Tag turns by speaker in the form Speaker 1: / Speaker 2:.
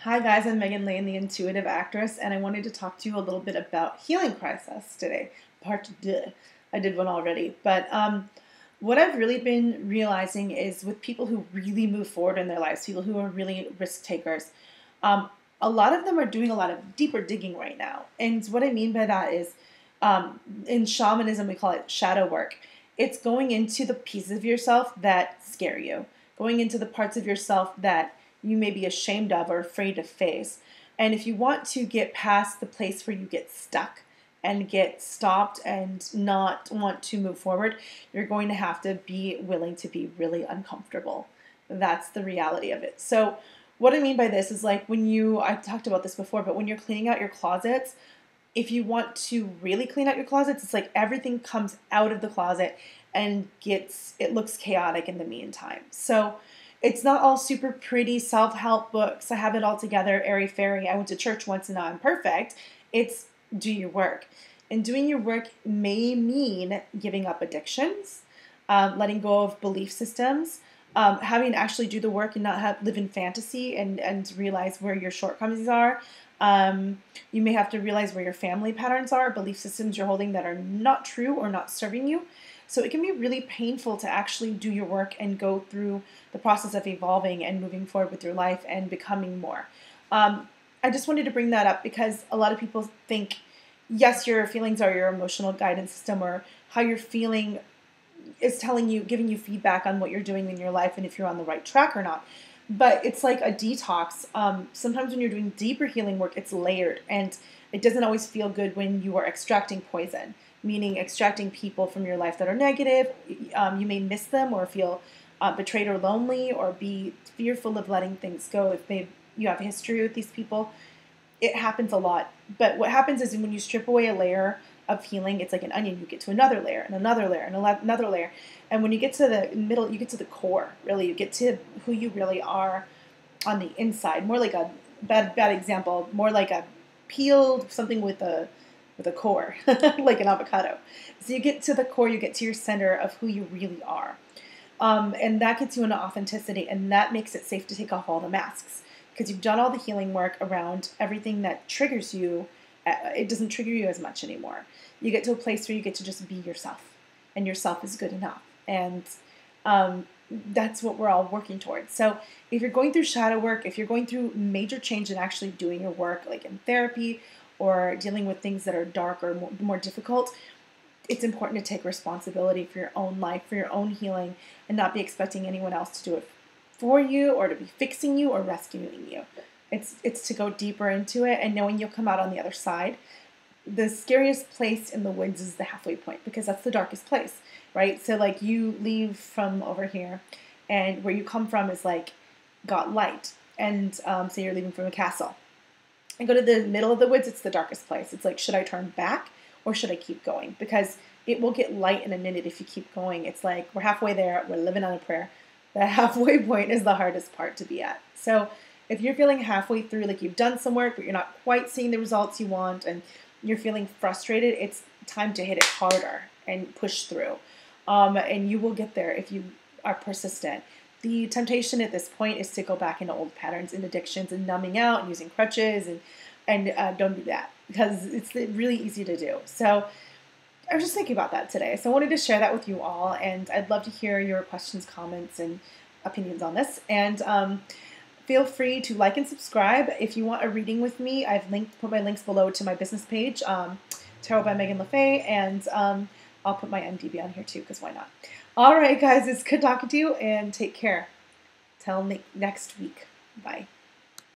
Speaker 1: Hi guys, I'm Megan Lane, the intuitive actress, and I wanted to talk to you a little bit about healing process today. Part deux. I did one already, but what I've really been realizing is with people who really move forward in their lives, people who are really risk takers, um, a lot of them are doing a lot of deeper digging right now. And what I mean by that is, in shamanism, we call it shadow work. It's going into the pieces of yourself that scare you, going into the parts of yourself that you may be ashamed of or afraid to face. And if you want to get past the place where you get stuck and get stopped and not want to move forward, you're going to have to be willing to be really uncomfortable. That's the reality of it. So, what I mean by this is like I've talked about this before, but when you're cleaning out your closets, if you want to really clean out your closets, it's like everything comes out of the closet and it looks chaotic in the meantime. So it's not all super pretty self-help books. I have it all together, airy fairy. I went to church once and now I'm perfect. It's do your work. And doing your work may mean giving up addictions, letting go of belief systems, having to actually do the work and not live in fantasy and realize where your shortcomings are. You may have to realize where your family patterns are, belief systems you're holding that are not true or not serving you. So it can be really painful to actually do your work and go through the process of evolving and moving forward with your life and becoming more. I just wanted to bring that up because a lot of people think, yes, your feelings are your emotional guidance system, or how you're feeling is telling you, giving you feedback on what you're doing in your life and if you're on the right track or not. But it's like a detox. Sometimes when you're doing deeper healing work, it's layered, and it doesn't always feel good when you are extracting poison, meaning extracting people from your life that are negative. You may miss them or feel betrayed or lonely or be fearful of letting things go if you have a history with these people. It happens a lot. But what happens is when you strip away a layer of healing, it's like an onion. You get to another layer and another layer and another layer. And when you get to the middle, you get to the core, really. You get to who you really are on the inside. More like a bad example, more like a peeled something with a core, like an avocado. So you get to the core, you get to your center of who you really are. And that gets you into authenticity, and that makes it safe to take off all the masks because you've done all the healing work around everything that triggers you. It doesn't trigger you as much anymore. You get to a place where you get to just be yourself, and yourself is good enough. And that's what we're all working towards. So if you're going through shadow work, if you're going through major change and actually doing your work, like in therapy or dealing with things that are dark or more difficult, it's important to take responsibility for your own life, for your own healing, and not be expecting anyone else to do it for you or to be fixing you or rescuing you. It's to go deeper into it and knowing you'll come out on the other side. The scariest place in the woods is the halfway point because that's the darkest place, right? So like you leave from over here and where you come from is like got light. And say you're leaving from a castle. And go to the middle of the woods, it's the darkest place. It's like, should I turn back or should I keep going? Because it will get light in a minute if you keep going. It's like we're halfway there, we're living on a prayer. The halfway point is the hardest part to be at. So if you're feeling halfway through, like you've done some work, but you're not quite seeing the results you want, and you're feeling frustrated, it's time to hit it harder and push through. And you will get there if you are persistent. The temptation at this point is to go back into old patterns and addictions and numbing out and using crutches, and don't do that because it's really easy to do. So I was just thinking about that today. So I wanted to share that with you all, and I'd love to hear your questions, comments, and opinions on this. And feel free to like and subscribe. If you want a reading with me, I've put my links below to my business page, Tarot by Megan LaFay, and I'll put my MDB on here too, because why not? All right, guys, it's good talking to you, and take care. Till next week. Bye.